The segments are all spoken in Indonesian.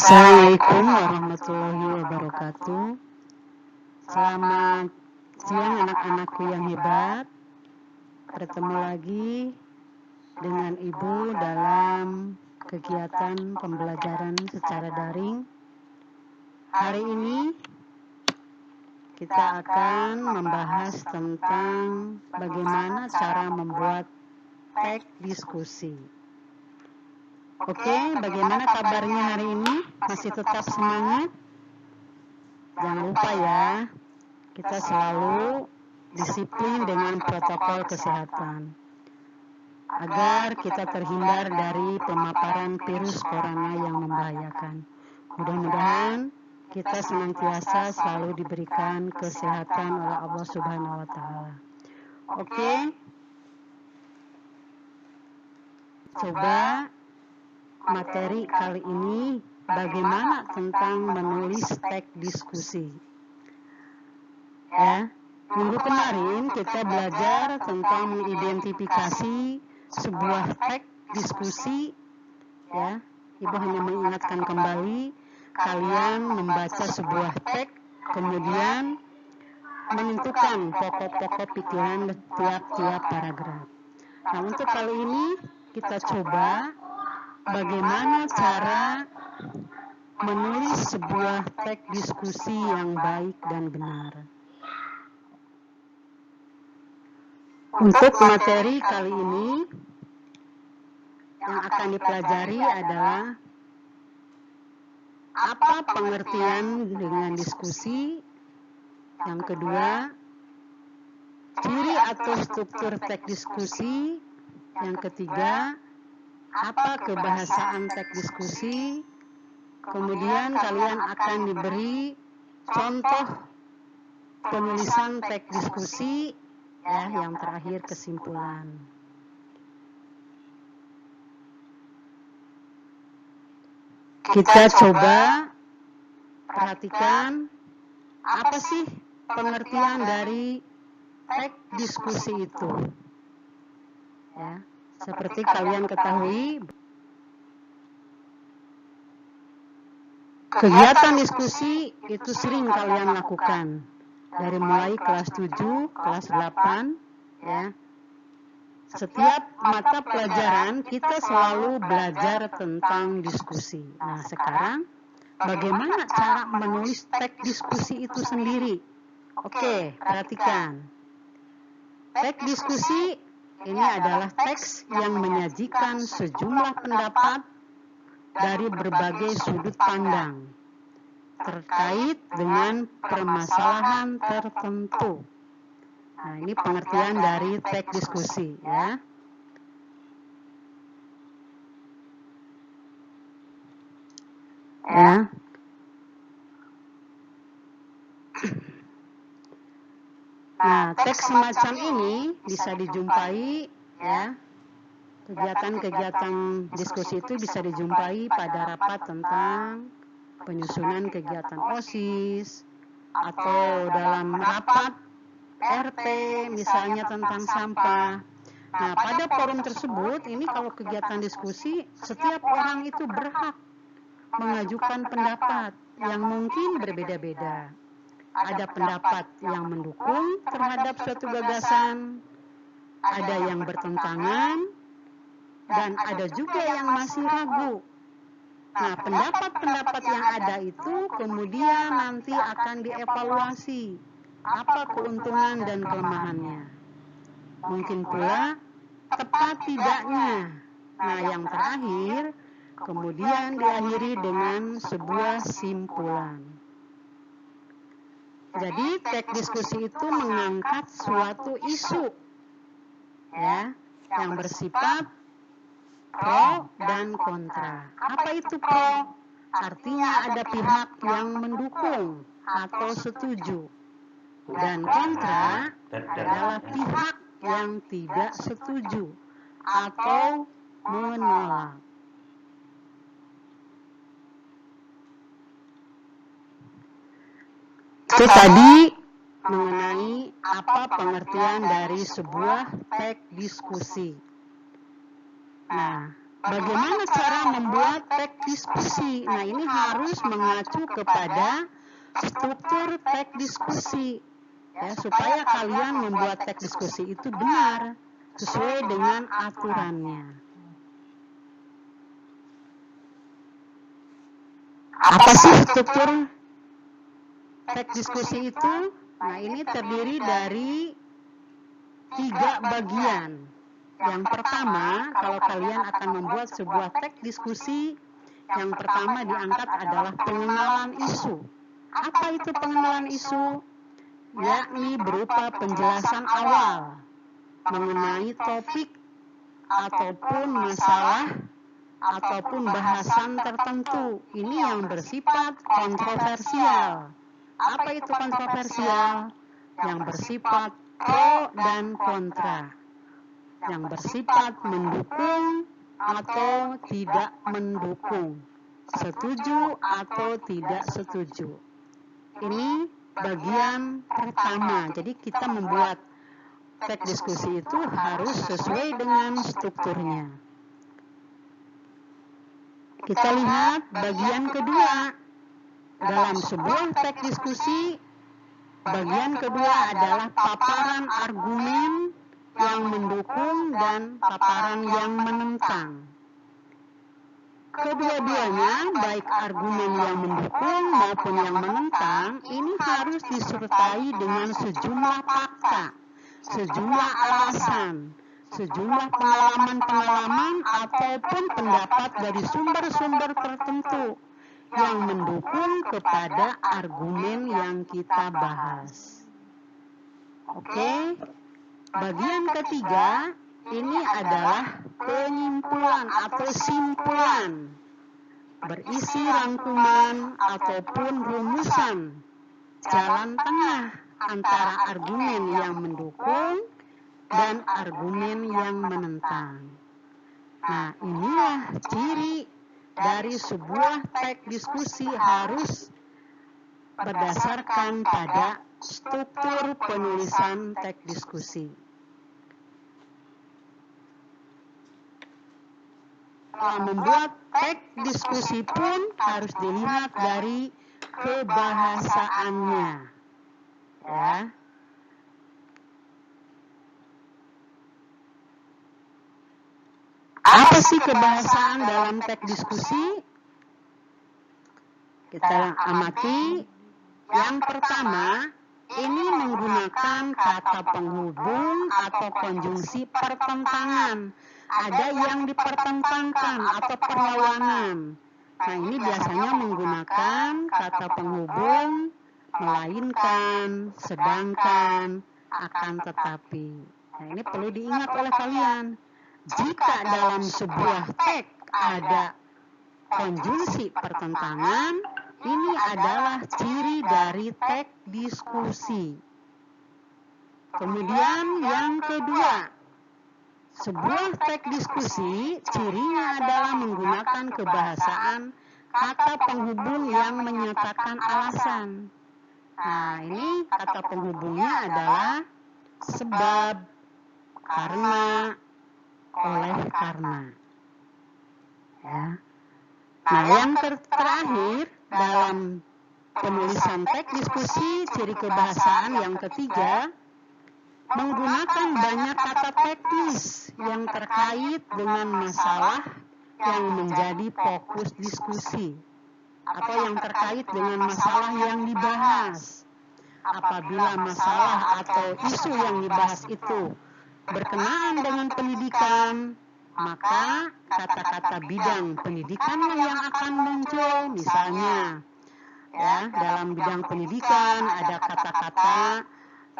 Assalamualaikum warahmatullahi wabarakatuh. Selamat siang anak-anakku yang hebat. Bertemu lagi dengan Ibu dalam kegiatan pembelajaran secara daring. Hari ini kita akan membahas tentang bagaimana cara membuat teks diskusi. Oke, bagaimana kabarnya hari ini? Masih tetap semangat? Jangan lupa ya, kita selalu disiplin dengan protokol kesehatan agar kita terhindar dari pemaparan virus corona yang membahayakan. Mudah-mudahan kita senantiasa selalu diberikan kesehatan oleh Allah Subhanahu wa Ta'ala. Oke, coba materi kali ini bagaimana tentang menulis teks diskusi. Ya, minggu kemarin kita belajar tentang mengidentifikasi sebuah teks diskusi. Ya, Ibu hanya mengingatkan kembali, kalian membaca sebuah teks, kemudian menentukan pokok-pokok pikiran tiap-tiap paragraf. Nah, untuk kali ini kita coba bagaimana cara menulis sebuah teks diskusi yang baik dan benar. Untuk materi kali ini yang akan dipelajari adalah apa pengertian dengan diskusi. Yang kedua, ciri atau struktur teks diskusi. Yang ketiga, apa kebahasaan teks diskusi. Kemudian kalian akan diberi contoh penulisan teks diskusi, ya, yang terakhir kesimpulan. Kita coba perhatikan apa sih pengertian dari teks diskusi itu. Ya, seperti kalian ketahui, kegiatan diskusi itu sering kalian lakukan dari mulai kelas 7, kelas 8, ya. Setiap mata pelajaran kita selalu belajar tentang diskusi. Nah, sekarang bagaimana cara menulis teks diskusi itu sendiri? Oke, perhatikan. Teks diskusi ini adalah teks yang menyajikan sejumlah pendapat dari berbagai sudut pandang terkait dengan permasalahan tertentu. Nah, ini pengertian dari teks diskusi, ya. Ya. Nah, teks semacam ini bisa dijumpai, ya. Kegiatan-kegiatan diskusi itu bisa dijumpai pada rapat tentang penyusunan kegiatan OSIS atau dalam rapat RT misalnya tentang sampah. Nah, pada forum tersebut ini kalau kegiatan diskusi, setiap orang itu berhak mengajukan pendapat yang mungkin berbeda-beda. Ada pendapat yang mendukung terhadap suatu gagasan, ada yang bertentangan, dan ada juga yang masih ragu. Nah, pendapat-pendapat yang ada itu kemudian nanti akan dievaluasi. Apa keuntungan dan kelemahannya? Mungkin pula tepat tidaknya. Nah, yang terakhir, kemudian diakhiri dengan sebuah simpulan. Jadi, teks diskusi itu mengangkat suatu isu, ya, yang bersifat pro dan kontra. Apa itu pro? Artinya ada pihak yang mendukung atau setuju. Dan kontra adalah pihak yang tidak setuju atau menolak. Itu tadi mengenai apa pengertian dari sebuah teks diskusi. Nah, bagaimana cara membuat teks diskusi? Nah, ini harus mengacu kepada struktur teks diskusi, ya, supaya kalian membuat teks diskusi itu benar sesuai dengan aturannya. Apa sih struktur teks diskusi itu? Nah, ini terdiri dari 3 bagian. Yang pertama, kalau kalian akan membuat sebuah teks diskusi, yang pertama diangkat adalah pengenalan isu. Apa itu pengenalan isu? Yakni berupa penjelasan awal mengenai topik ataupun masalah ataupun bahasan tertentu. Ini yang bersifat kontroversial. Apa itu kontroversial? Yang bersifat pro dan kontra. Yang bersifat mendukung atau tidak mendukung, setuju atau tidak setuju. Ini bagian pertama. Jadi kita membuat teks diskusi itu harus sesuai dengan strukturnya. Kita lihat bagian kedua. Dalam sebuah teks diskusi, bagian kedua adalah paparan argumen yang mendukung dan paparan yang menentang. Kedua-duanya, baik argumen yang mendukung maupun yang menentang, ini harus disertai dengan sejumlah fakta, sejumlah alasan, sejumlah pengalaman-pengalaman ataupun pendapat dari sumber-sumber tertentu yang mendukung kepada argumen yang kita bahas. Oke, bagian ketiga ini adalah penyimpulan atau simpulan, berisi rangkuman ataupun rumusan jalan tengah antara argumen yang mendukung dan argumen yang menentang. Nah, inilah ciri dari sebuah teks diskusi harus berdasarkan pada struktur penulisan teks diskusi. Dalam membuat teks diskusi pun harus dilihat dari kebahasaannya, ya. Apa sih kebahasaan dalam teks diskusi? Kita amati. Yang pertama, ini menggunakan kata penghubung atau konjungsi pertentangan. Ada yang dipertentangkan atau perlawanan. Nah, ini biasanya menggunakan kata penghubung, melainkan, sedangkan, akan tetapi. Nah, ini perlu diingat oleh kalian. Jika dalam sebuah teks ada konjungsi pertentangan, ini adalah ciri dari teks diskusi. Kemudian yang kedua, sebuah teks diskusi cirinya adalah menggunakan kebahasaan kata penghubung yang menyatakan alasan. Nah, ini kata penghubungnya adalah sebab, karena, oleh karena. Ya. Nah, yang terakhir dalam penulisan teks diskusi, ciri kebahasaan yang ketiga, menggunakan banyak kata teknis yang terkait dengan masalah yang menjadi fokus diskusi atau yang terkait dengan masalah yang dibahas. Apabila masalah atau isu yang dibahas itu berkenaan dengan pendidikan, maka kata-kata bidang pendidikanlah yang akan muncul. Misalnya, ya, dalam bidang pendidikan ada kata-kata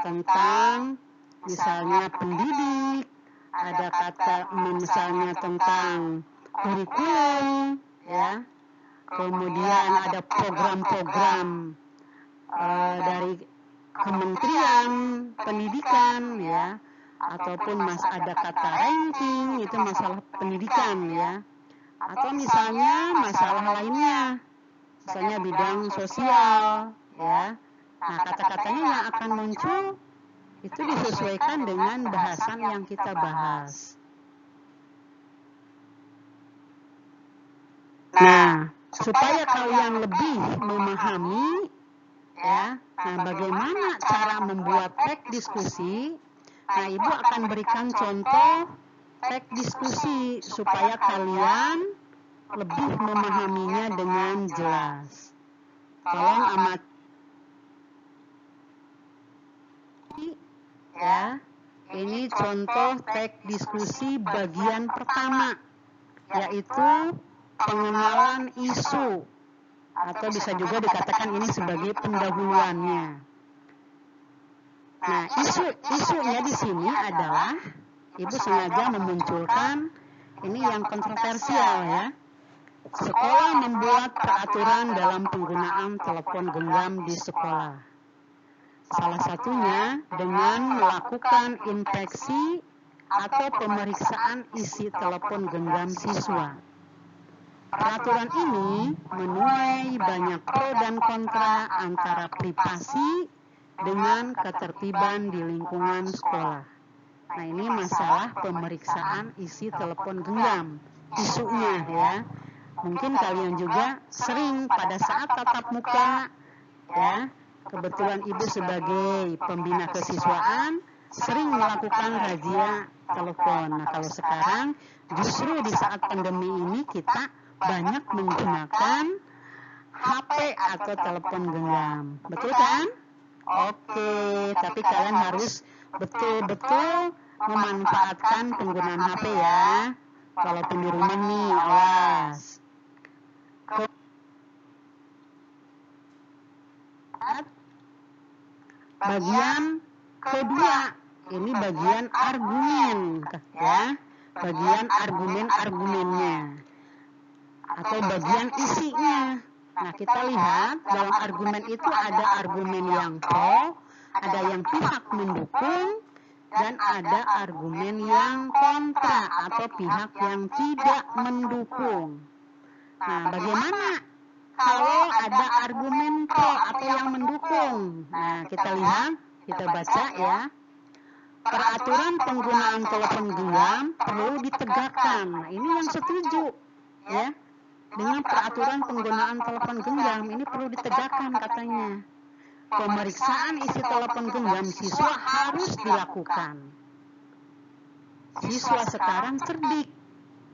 tentang misalnya pendidik, ada kata misalnya tentang kurikulum, ya. Kemudian ada program-program dari Kementerian Pendidikan, ya. Ataupun ada kata ranking, itu masalah pendidikan, ya. Atau misalnya masalah lainnya, misalnya bidang sosial, ya. Nah, kata-katanya yang akan muncul itu disesuaikan dengan bahasan yang kita bahas. Nah, supaya kalian lebih memahami, ya, nah bagaimana cara membuat teks diskusi, nah Ibu akan berikan contoh teks diskusi supaya kalian lebih memahaminya dengan jelas. Tolong amati, ya, ini contoh teks diskusi bagian pertama, yaitu pengenalan isu, atau bisa juga dikatakan ini sebagai pendahuluannya. Nah, isunya di sini adalah Ibu sengaja memunculkan ini yang kontroversial, ya. Sekolah membuat peraturan dalam penggunaan telepon genggam di sekolah. Salah satunya dengan melakukan inspeksi atau pemeriksaan isi telepon genggam siswa. Peraturan ini menuai banyak pro dan kontra antara privasi dengan ketertiban di lingkungan sekolah. Nah, ini masalah pemeriksaan isi telepon genggam, isunya, ya. Mungkin kalian juga sering pada saat tatap muka, ya, kebetulan Ibu sebagai pembina kesiswaan sering melakukan razia telepon. Nah, kalau sekarang justru di saat pandemi ini kita banyak menggunakan HP atau telepon genggam. Betul kan? Oke, tapi kalian harus betul-betul memanfaatkan penggunaan HP, ya. Walaupun di rumah nih, awas. Bagian kedua, ini bagian argumen, ya. Bagian argumen-argumennya atau bagian isinya. Nah, kita lihat dalam argumen itu ada argumen yang pro, ada yang pihak mendukung, dan ada argumen yang kontra atau pihak yang tidak mendukung. Nah, bagaimana kalau ada argumen pro atau yang mendukung? Nah, kita lihat, kita baca, ya. Peraturan penggunaan telepon genggam perlu ditegakkan. Nah, ini yang setuju, ya. Dengan peraturan penggunaan telepon genggam ini perlu ditegakkan, katanya. Pemeriksaan isi telepon genggam siswa harus dilakukan. Siswa sekarang cerdik.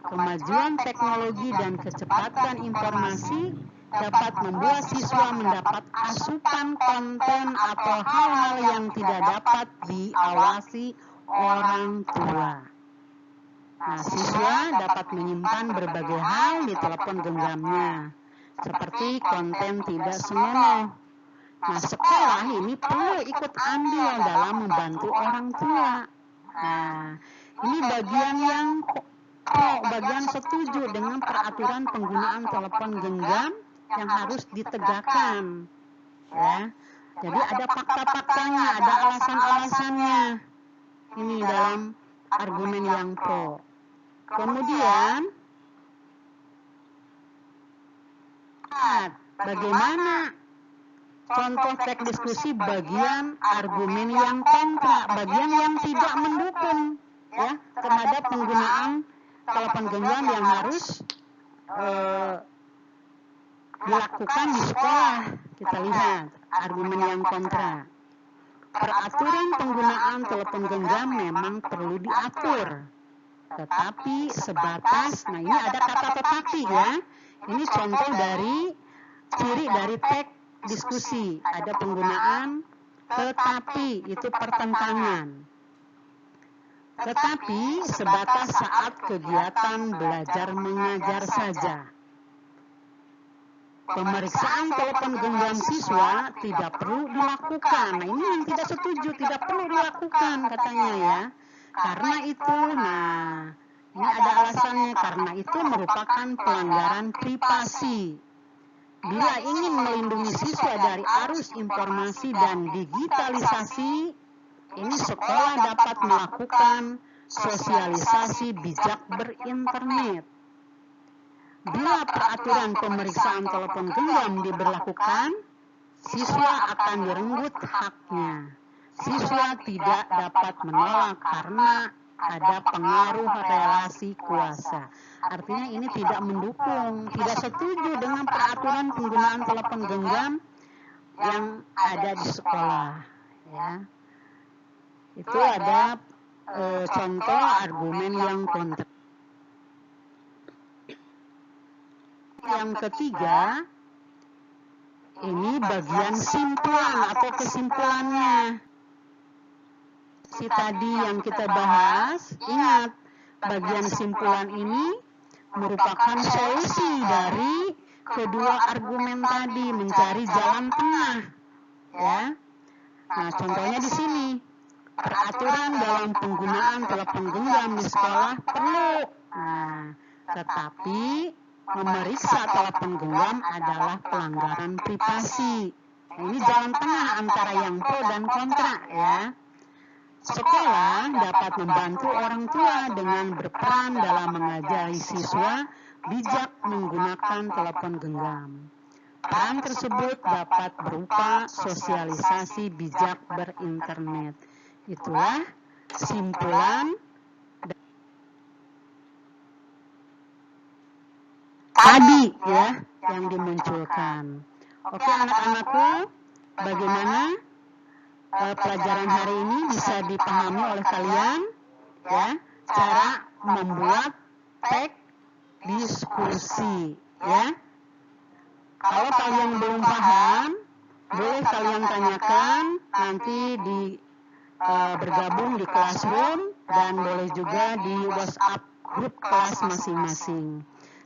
Kemajuan teknologi dan kecepatan informasi dapat membuat siswa mendapat asupan konten atau hal-hal yang tidak dapat diawasi orang tua. Nah, siswa dapat menyimpan berbagai hal di telepon genggamnya, seperti konten tidak senonoh. Nah, sekolah ini perlu ikut andil dalam membantu orang tua. Nah, ini bagian yang bagian setuju dengan peraturan penggunaan telepon genggam yang harus ditegakkan, ya. Jadi ada fakta-faktanya, ada alasan-alasannya. Ini dalam argumen yang pro. Kemudian, bagaimana contoh teks diskusi bagian argumen yang kontra, bagian yang tidak mendukung, ya, terhadap penggunaan telepon genggam yang harus dilakukan di sekolah. Kita lihat argumen yang kontra. Peraturan penggunaan telepon genggam memang perlu diatur, tetapi sebatas. Nah, ini ada kata tetapi, ya. Ini contoh dari ciri dari teks diskusi. Ada penggunaan tetapi, itu pertentangan. Tetapi sebatas saat kegiatan belajar mengajar saja. Pemeriksaan telepon genggam siswa tidak perlu dilakukan. Nah, ini yang tidak setuju, tidak perlu dilakukan, katanya, ya. Karena itu, nah, ini ada alasannya, karena itu merupakan pelanggaran privasi. Bila ingin melindungi siswa dari arus informasi dan digitalisasi, ini sekolah dapat melakukan sosialisasi bijak berinternet. Bila peraturan pemeriksaan telepon genggam diberlakukan, siswa akan direnggut haknya. Siswa tidak dapat menolak karena ada pengaruh relasi kuasa. Artinya ini tidak mendukung, tidak setuju dengan peraturan penggunaan telepon genggam yang ada di sekolah. Ya. Itu ada contoh argumen yang kontra. Yang ketiga, ini bagian simpulan atau kesimpulannya. Si tadi yang kita bahas, ingat, bagian simpulan ini merupakan solusi dari kedua argumen tadi, mencari jalan tengah. Ya. Nah, contohnya di sini, peraturan dalam penggunaan telepon genggam di sekolah perlu. Nah, tetapi memeriksa telepon genggam adalah pelanggaran privasi. Nah, ini jalan tengah antara yang pro dan kontra, ya. Sekolah dapat membantu orang tua dengan berperan dalam mengajari siswa bijak menggunakan telepon genggam. Peran tersebut dapat berupa sosialisasi bijak berinternet. Itulah simpulan tadi ya yang dimunculkan. Oke anak-anakku, bagaimana pelajaran hari ini bisa dipahami oleh kalian? Ya, cara membuat teks diskusi. Ya, kalau kalian belum paham, boleh kalian tanyakan nanti di bergabung di Classroom dan boleh juga di WhatsApp grup kelas masing-masing.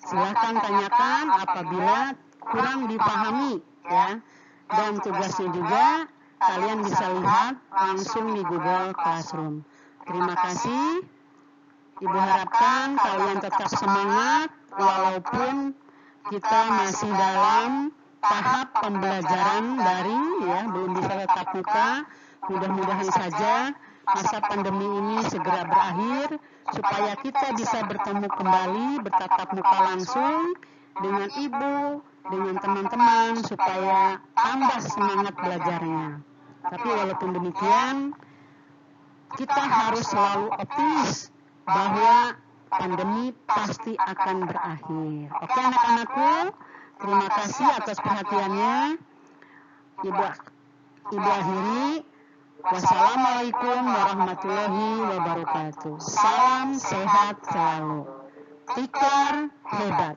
Silahkan tanyakan apabila kurang dipahami, ya. Dan tugasnya juga kalian bisa lihat langsung di Google Classroom. Terima kasih. Ibu harapkan kalian tetap semangat walaupun kita masih dalam tahap pembelajaran daring, ya, belum bisa tatap muka. Mudah-mudahan saja masa pandemi ini segera berakhir supaya kita bisa bertemu kembali, bertatap muka langsung dengan ibu, dengan teman-teman supaya tambah semangat belajarnya. Tapi walaupun demikian, kita harus selalu optimis bahwa pandemi pasti akan berakhir. Oke anak-anakku, terima kasih atas perhatiannya. Ibu akhiri. Wassalamualaikum warahmatullahi wabarakatuh. Salam sehat selalu. Tikar hebat.